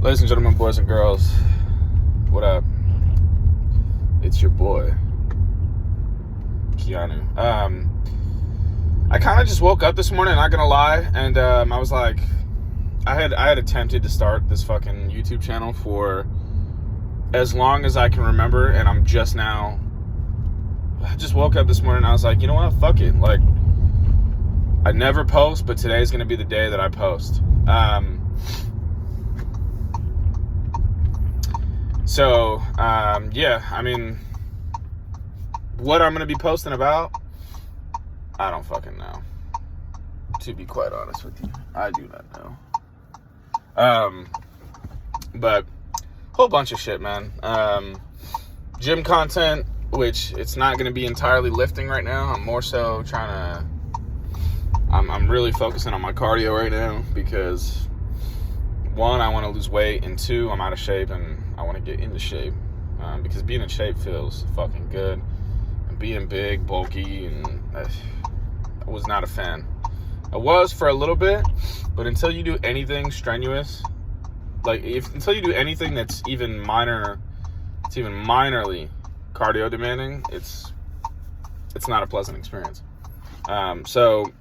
Ladies and gentlemen, boys and girls, what up? It's your boy, Keanu. I kind of just woke up this morning, not gonna lie, and I was like, I had attempted to start this fucking YouTube channel for as long as I can remember, and I just woke up this morning and I was like, you know what, fuck it. Like, I never post, but today's gonna be the day that I post. Yeah, I mean, what I'm going to be posting about, I don't fucking know. To be quite honest with you, I do not know. But whole bunch of shit, man. Gym content, which it's not going to be entirely lifting right now. I'm more so I'm really focusing on my cardio right now because one, I want to lose weight, and two, I'm out of shape and I want to get into shape, because being in shape feels fucking good, and being big, bulky, and I was not a fan. I was for a little bit, but until you do anything strenuous, until you do anything that's even minorly cardio demanding, it's not a pleasant experience. So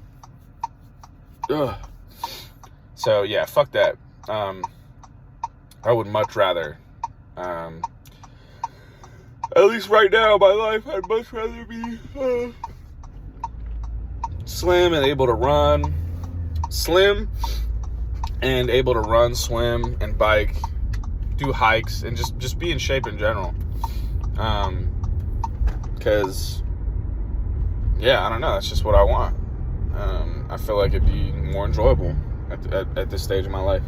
yeah, fuck that. I would much rather, at least right now in my life, I'd much rather be slim and able to run, swim, and bike, do hikes, and just be in shape in general. Because, yeah, I don't know, that's just what I want. I feel like it'd be more enjoyable at this stage of my life.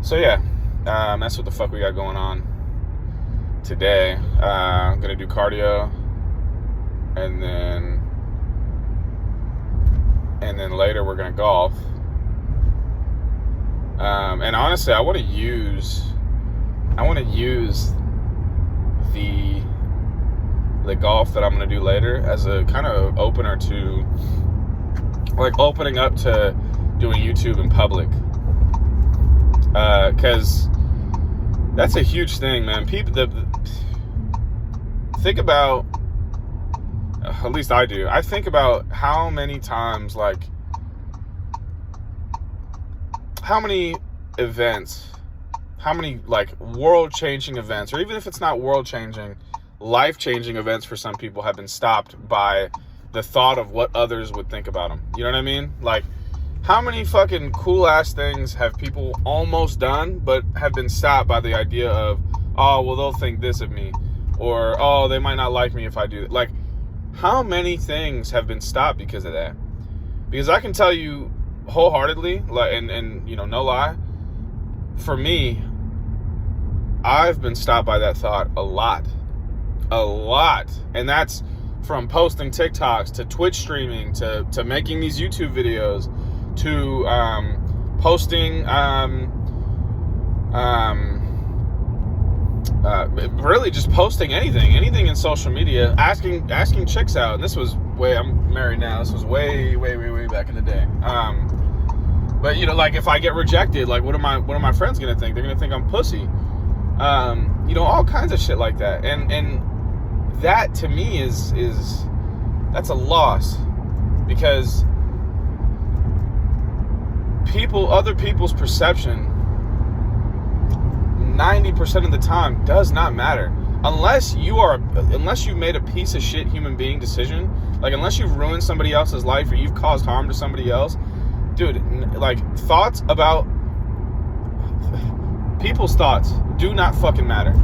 So yeah, that's what the fuck we got going on today. I'm gonna do cardio, and then later we're gonna golf. And honestly, I want to use the golf that I'm gonna do later as a kind of opener to, like, opening up to doing YouTube in public. Because that's a huge thing, man. Think about, at least I do, I think about how many times, like, how many events, how many, like, world-changing events, or even if it's not world-changing, life-changing events for some people have been stopped by the thought of what others would think about them. You know what I mean? Like, how many fucking cool-ass things have people almost done, but have been stopped by the idea of, oh, well, they'll think this of me, or, oh, they might not like me if I do that. Like, how many things have been stopped because of that? Because I can tell you wholeheartedly, like, and you know, no lie, for me, I've been stopped by that thought a lot. And that's from posting TikToks to Twitch streaming to making these YouTube videos to posting really just posting anything in social media, asking chicks out. And this was I'm married now, this was way back in the day. But you know, like, if I get rejected, like, what are my friends gonna think? They're gonna think I'm pussy. You know, all kinds of shit like that. And that to me is that's a loss, because other people's perception 90% of the time does not matter, unless you've made a piece of shit human being decision, like, unless you've ruined somebody else's life or you've caused harm to somebody else, dude. Like, people's thoughts do not fucking matter.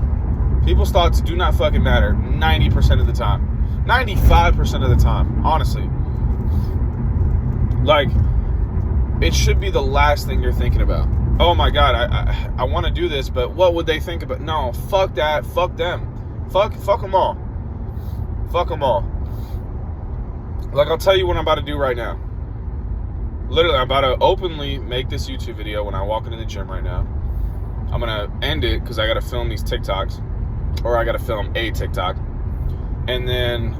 People's thoughts do not fucking matter 90% of the time, 95% of the time, honestly. Like, it should be the last thing you're thinking about. Oh my God, I want to do this, but what would they think about? No, fuck that, fuck them, fuck them all, fuck them all. Like, I'll tell you what I'm about to do right now. Literally, I'm about to openly make this YouTube video when I walk into the gym right now. I'm gonna end it because I gotta film these TikToks, or I gotta film a TikTok, and then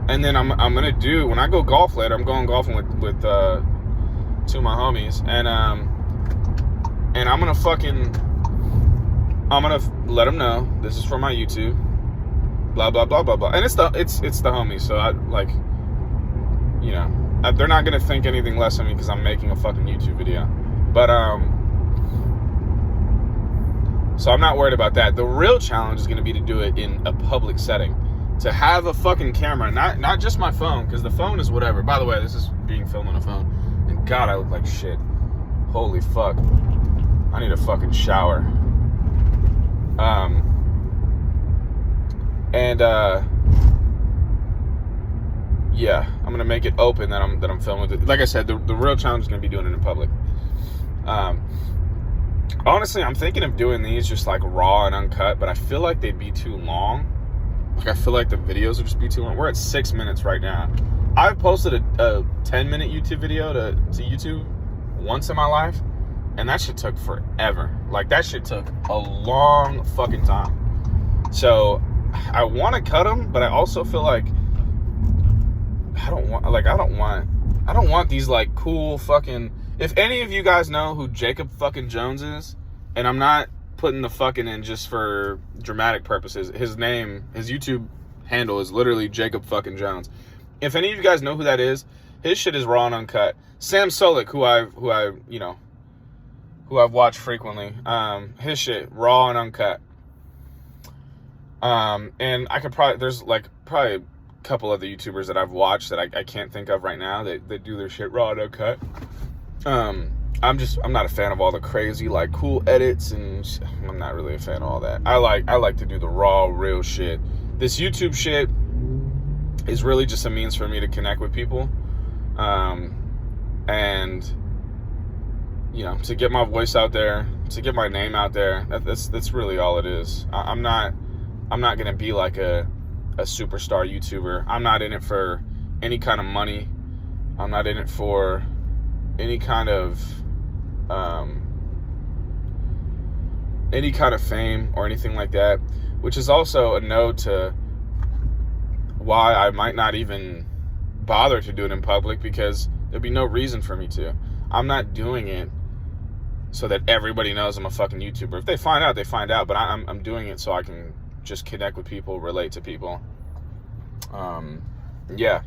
And then I'm gonna do, when I go golf later, I'm going golfing with two of my homies, and I'm gonna let them know this is for my YouTube, blah blah blah blah blah. And it's the homies, so I like, you know, they're not gonna think anything less of me because I'm making a fucking YouTube video. But so I'm not worried about that. The real challenge is gonna be to do it in a public setting. To have a fucking camera, not just my phone, because the phone is whatever. By the way, this is being filmed on a phone. And God, I look like shit. Holy fuck. I need a fucking shower. Yeah, I'm gonna make it open that I'm filming with it. Like I said, the real challenge is gonna be doing it in public. Honestly, I'm thinking of doing these just like raw and uncut, but I feel like they'd be too long. Like, I feel like the videos would just be too long. We're at 6 minutes right now. I've posted a 10-minute YouTube video to YouTube once in my life, and that shit took forever. Like, that shit took a long fucking time. So, I want to cut them, but I also feel like I don't want these, like, cool fucking... If any of you guys know who Jacob fucking Jones is, and I'm not putting the fucking in just for dramatic purposes. His YouTube handle is literally Jacob fucking Jones. If any of you guys know who that is, his shit is raw and uncut. Sam Solik, who I've watched frequently, his shit raw and uncut. And I could there's probably a couple other YouTubers that I've watched that I can't think of right now that do their shit raw and uncut. I'm not a fan of all the crazy, like, cool edits, and I'm not really a fan of all that. I like to do the raw, real shit. This YouTube shit is really just a means for me to connect with people, and, you know, to get my voice out there, to get my name out there. That's really all it is. I'm not gonna be like a superstar YouTuber. I'm not in it for any kind of money. I'm not in it for any kind of fame or anything like that, which is also a node to why I might not even bother to do it in public, because there'd be no reason for me to. I'm not doing it so that everybody knows I'm a fucking YouTuber. If they find out, they find out, but I'm doing it so I can just connect with people, relate to people. Yeah.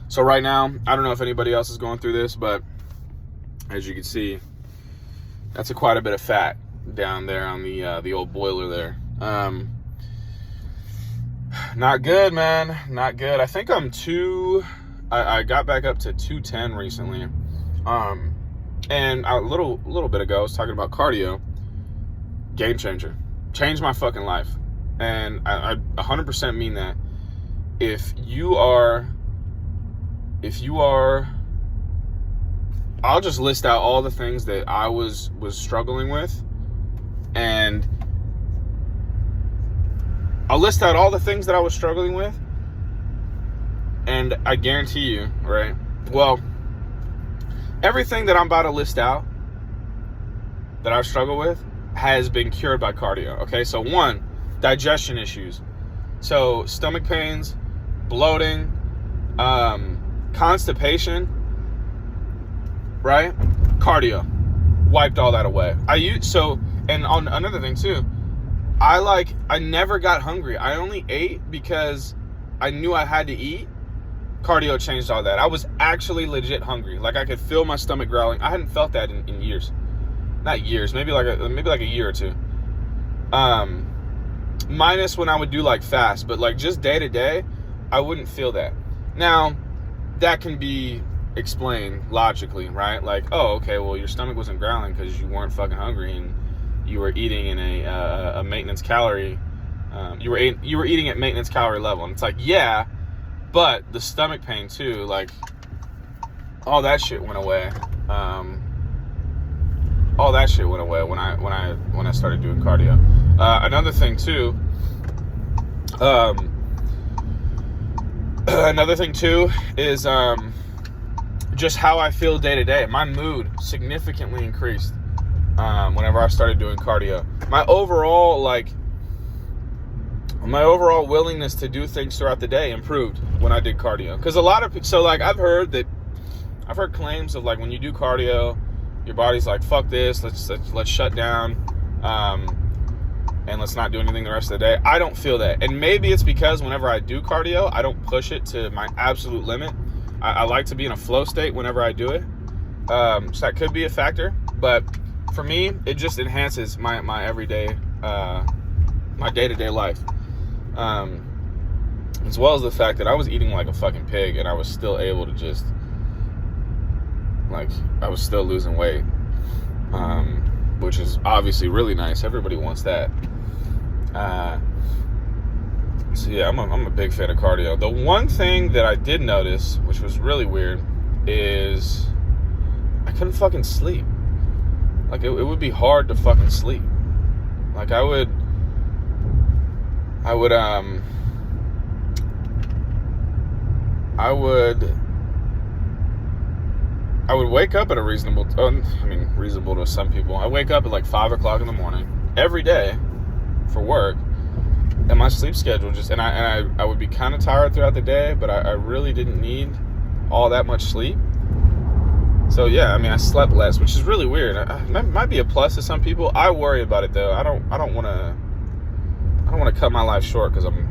So right now, I don't know if anybody else is going through this, but as you can see, that's quite a bit of fat down there on the old boiler there. Not good, man. Not good. I think I got back up to 210 recently. And a little bit ago, I was talking about cardio. Game changer. Changed my fucking life. And I 100% mean that. If you are, I'll just list out all the things that I was struggling with, and I'll list out all the things that I was struggling with, and I guarantee you, right? Well, everything that I'm about to list out that I struggle with has been cured by cardio. Okay, so 1, digestion issues. So stomach pains, bloating, constipation, right? Cardio wiped all that away. And on another thing too, I never got hungry. I only ate because I knew I had to eat. Cardio changed all that. I was actually legit hungry. Like, I could feel my stomach growling. I hadn't felt that in years. Not years, maybe like a year or two. Minus when I would do like fast, but like just day to day, I wouldn't feel that. Now, that can be explained logically, right? Like, oh, okay, well, your stomach wasn't growling because you weren't fucking hungry and you were eating in a maintenance calorie. You were eating at maintenance calorie level, and it's like, yeah, but the stomach pain too, like, all that shit went away. All that shit went away when I started doing cardio. Another thing too. Another thing too is just how I feel day to day. My mood significantly increased whenever I started doing cardio. My overall my overall willingness to do things throughout the day improved when I did cardio. Because a lot of people, so like I've heard claims of like when you do cardio, your body's like, fuck this, let's shut down, and let's not do anything the rest of the day. I don't feel that. And maybe it's because whenever I do cardio, I don't push it to my absolute limit. I like to be in a flow state whenever I do it. So that could be a factor. But for me, it just enhances my everyday, my day-to-day life. As well as the fact that I was eating like a fucking pig and I was still able to just, like, I was still losing weight, which is obviously really nice. Everybody wants that. So yeah, I'm a big fan of cardio. The one thing that I did notice, which was really weird, is I couldn't fucking sleep. Like, it would be hard to fucking sleep. Like, I would wake up at a reasonable to some people. I wake up at like 5 o'clock in the morning every day for work, and my sleep schedule just, and I would be kind of tired throughout the day, but I really didn't need all that much sleep. So yeah, I mean, I slept less, which is really weird. That might be a plus to some people. I worry about it though. I don't want to cut my life short because I'm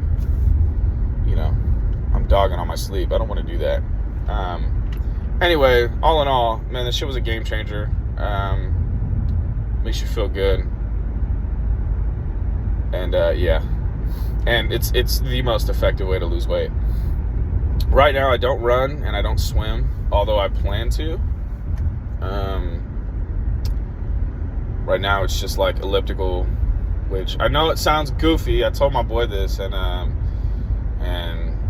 dogging on my sleep. I don't want to do that. Anyway, all in all, man, this shit was a game changer. Makes you feel good. And yeah, and it's the most effective way to lose weight. Right now, I don't run and I don't swim, although I plan to. Right now, it's just like elliptical, which I know it sounds goofy. I told my boy this, and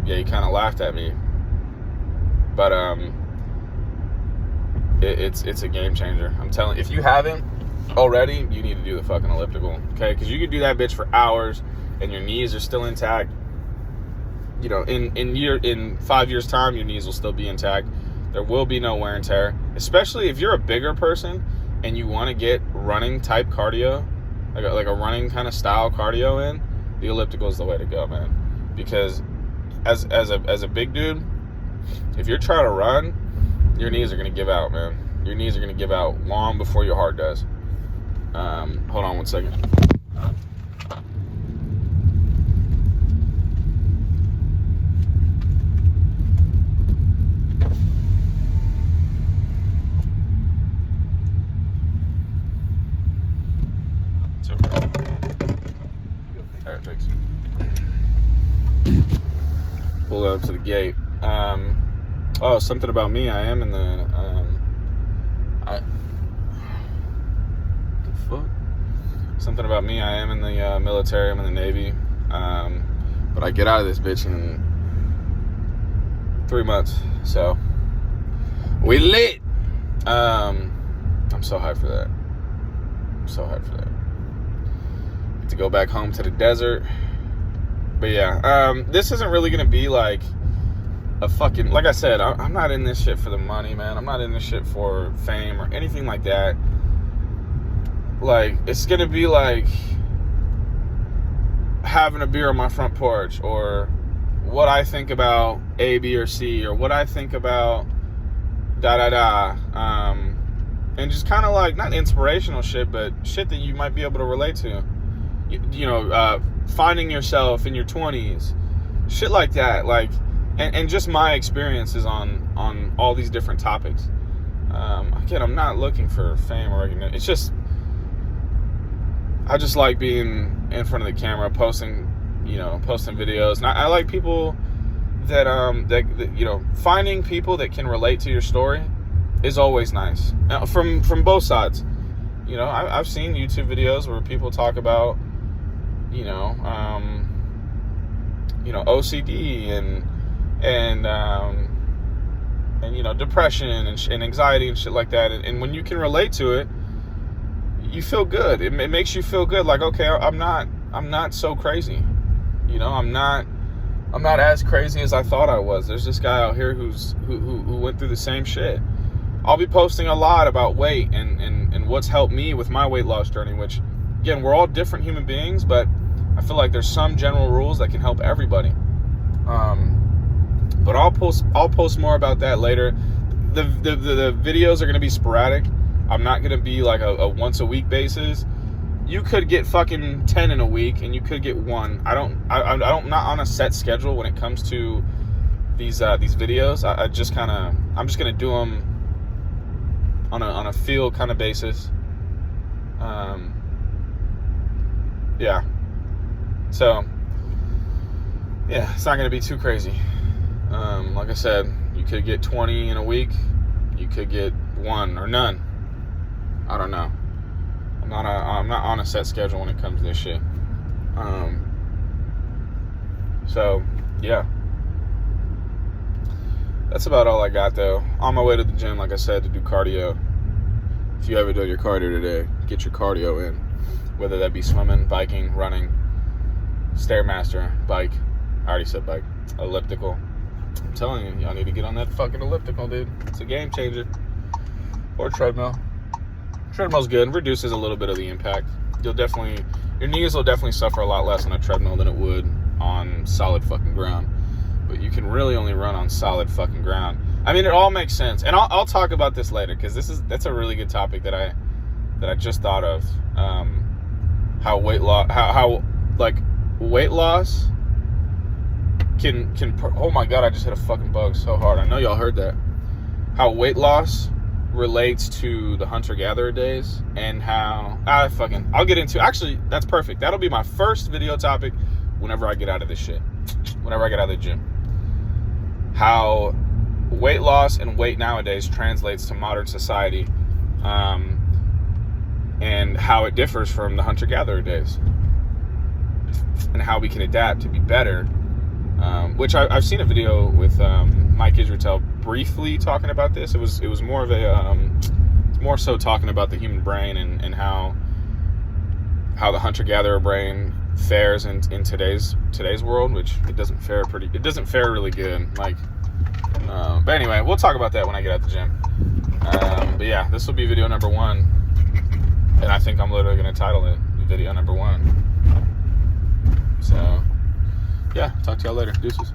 yeah, he kind of laughed at me. But it's a game changer. I'm telling you, if you haven't already, you need to do the fucking elliptical, okay? Because you can do that bitch for hours, and your knees are still intact. You know, in 5 years' time, your knees will still be intact. There will be no wear and tear, especially if you're a bigger person and you want to get running type cardio, like a running kind of style cardio in. The elliptical is the way to go, man. Because as a big dude, if you're trying to run, your knees are gonna give out, man. Your knees are gonna give out long before your heart does. Hold on one second. It's okay. All right, thanks. Pull up to the gate. Oh, something about me. I am in the. The fuck? Something about me. I am in the military. I'm in the Navy. But I get out of this bitch in 3 months. So we lit. I'm so hyped for that. Get to go back home to the desert. But yeah, this isn't really gonna be like a fucking, like I said, I'm not in this shit for the money, man. I'm not in this shit for fame or anything like that. Like, it's gonna be like having a beer on my front porch, or what I think about A, B, or C, or what I think about and just kind of like, not inspirational shit, but shit that you might be able to relate to. You know, finding yourself in your 20s, shit like that, like, and just my experiences on all these different topics. Again, I'm not looking for fame or recognition. It's just, I just like being in front of the camera, posting videos. And I like people that you know, finding people that can relate to your story is always nice. Now, from both sides. You know, I've seen YouTube videos where people talk about, you know, OCD and you know, depression and anxiety and shit like that. And when you can relate to it, you feel good. It makes you feel good. Like, okay, I'm not so crazy. You know, I'm not as crazy as I thought I was. There's this guy out here who went through the same shit. I'll be posting a lot about weight and what's helped me with my weight loss journey, which, again, we're all different human beings, but I feel like there's some general rules that can help everybody. But I'll post more about that later. The videos are going to be sporadic. I'm not going to be like a once a week basis. You could get fucking 10 in a week, and you could get 1. I'm not on a set schedule when it comes to these videos. I'm just gonna do them on a feel kind of basis. Yeah. So yeah, it's not gonna be too crazy. Like I said, you could get 20 in a week. You could get 1 or none. I don't know. I'm not on a set schedule when it comes to this shit. So yeah, that's about all I got though. On my way to the gym, like I said, to do cardio. If you haven't done your cardio today, get your cardio in. Whether that be swimming, biking, running, Stairmaster, bike. I already said bike. Elliptical. I'm telling you, y'all need to get on that fucking elliptical, dude. It's a game changer. Or treadmill. Treadmill's good. Reduces a little bit of the impact. Your knees will definitely suffer a lot less on a treadmill than it would on solid fucking ground. But you can really only run on solid fucking ground. I mean, it all makes sense. And I'll talk about this later, because that's a really good topic that I just thought of. How weight loss, how weight loss can oh my god, I just hit a fucking bug so hard. I know y'all heard that. How weight loss relates to the hunter-gatherer days, and how I'll get into, actually, that's perfect. That'll be my first video topic whenever I get out of this shit. Whenever I get out of the gym. How weight loss and weight nowadays translates to modern society, and how it differs from the hunter-gatherer days, and how we can adapt to be better. Which I've seen a video with Mike Israetel briefly talking about this. It was more of a more so talking about the human brain and how the hunter-gatherer brain fares in today's world, which it doesn't fare really good. But anyway, we'll talk about that when I get out the gym. But yeah, this will be video number 1, and I think I'm literally going to title it video number 1. So yeah, talk to y'all later. Deuces.